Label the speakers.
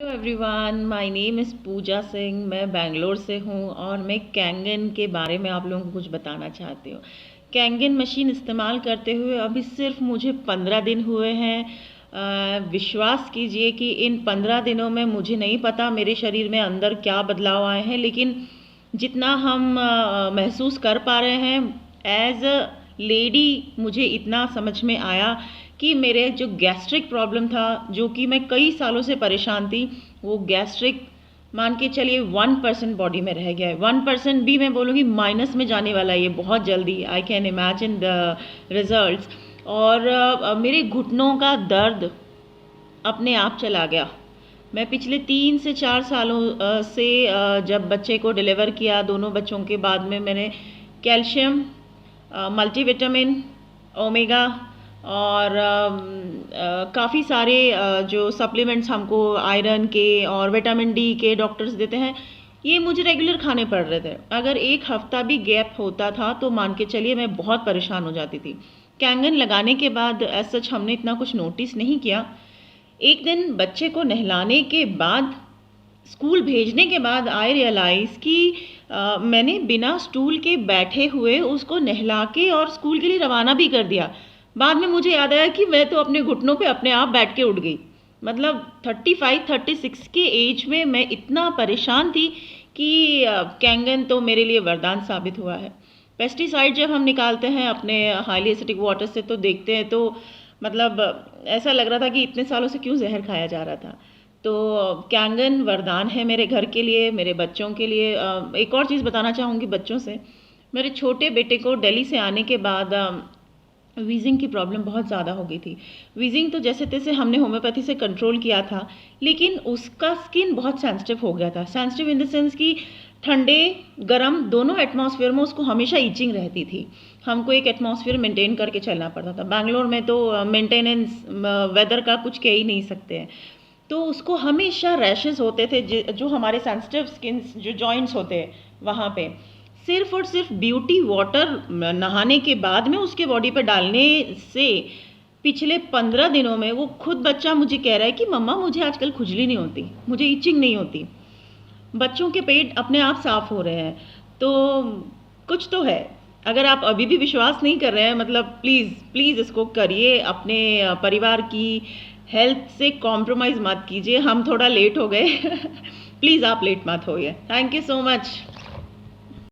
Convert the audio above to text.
Speaker 1: Hello everyone, my name is Pooja Singh. मैं बेंगलोर से हूँ और मैं कैंगन के बारे में आप लोगों को कुछ बताना चाहती हूँ। कैंगन मशीन इस्तेमाल करते हुए अभी सिर्फ मुझे 15 दिन हुए हैं। विश्वास कीजिए कि इन 15 दिनों में मुझे नहीं पता मेरे शरीर में अंदर क्या बदलाव आए हैं, लेकिन जितना हम महसूस कर पा रहे हैं एज अ लेडी, मुझे इतना समझ में आया कि मेरे जो गैस्ट्रिक प्रॉब्लम था, जो कि मैं कई सालों से परेशान थी, वो गैस्ट्रिक मान के चलिए 1% बॉडी में रह गया है। 1% भी मैं बोलूँगी माइनस में जाने वाला है ये बहुत जल्दी। I can imagine the results. और मेरे घुटनों का दर्द अपने आप चला गया। मैं पिछले 3 से 4 सालों से जब बच्चे को डिलीवर किया, दोनों बच्चों के बाद में मैंने कैल्शियम, मल्टीविटामिन, ओमेगा और काफ़ी सारे जो सप्लीमेंट्स हमको आयरन के और विटामिन डी के डॉक्टर्स देते हैं, ये मुझे रेगुलर खाने पड़ रहे थे। अगर एक हफ्ता भी गैप होता था तो मान के चलिए मैं बहुत परेशान हो जाती थी। कैंगन लगाने के बाद एज सच हमने इतना कुछ नोटिस नहीं किया। एक दिन बच्चे को नहलाने के बाद, स्कूल भेजने के बाद आई रियलाइज़ कि मैंने बिना स्टूल के बैठे हुए उसको नहला के और स्कूल के लिए रवाना भी कर दिया। बाद में मुझे याद आया कि मैं तो अपने घुटनों पे अपने आप बैठ के उठ गई। मतलब 35-36 के एज में मैं इतना परेशान थी कि कैंगन तो मेरे लिए वरदान साबित हुआ है। पेस्टिसाइड जब हम निकालते हैं अपने हाईली एसिडिक वाटर से तो देखते हैं तो मतलब ऐसा लग रहा था कि इतने सालों से क्यों जहर खाया जा रहा था। तो कैंगन वरदान है मेरे घर के लिए, मेरे बच्चों के लिए। एक और चीज़ बताना चाहूँगी बच्चों से। मेरे छोटे बेटे को दिल्ली से आने के बाद वीजिंग की प्रॉब्लम बहुत ज़्यादा हो गई थी। वीजिंग तो जैसे तैसे हमने होम्योपैथी से कंट्रोल किया था, लेकिन उसका स्किन बहुत सेंसिटिव हो गया था। सेंसिटिव इन द सेंस कि ठंडे गर्म दोनों एटमॉस्फेयर में उसको हमेशा ईचिंग रहती थी। हमको एक एटमॉस्फेयर मेंटेन करके चलना पड़ता था। बैंगलोर में तो मेंटेनेंस वेदर का कुछ कह ही नहीं सकते हैं। तो उसको हमेशा रैशेस होते थे, जो हमारे सेंसिटिव स्किन जो जॉइंट्स होते हैं वहाँ पे। सिर्फ और सिर्फ ब्यूटी वाटर नहाने के बाद में उसके बॉडी पर डालने से पिछले 15 दिनों में वो खुद बच्चा मुझे कह रहा है कि मम्मा मुझे आजकल खुजली नहीं होती, मुझे इचिंग नहीं होती। बच्चों के पेट अपने आप साफ हो रहे हैं। तो कुछ तो है। अगर आप अभी भी विश्वास नहीं कर रहे हैं, मतलब प्लीज़ प्लीज़ इसको करिए। अपने परिवार की हेल्थ से कॉम्प्रोमाइज़ मत कीजिए। हम थोड़ा लेट हो गए प्लीज़ आप लेट मत होइए। Thank you so much.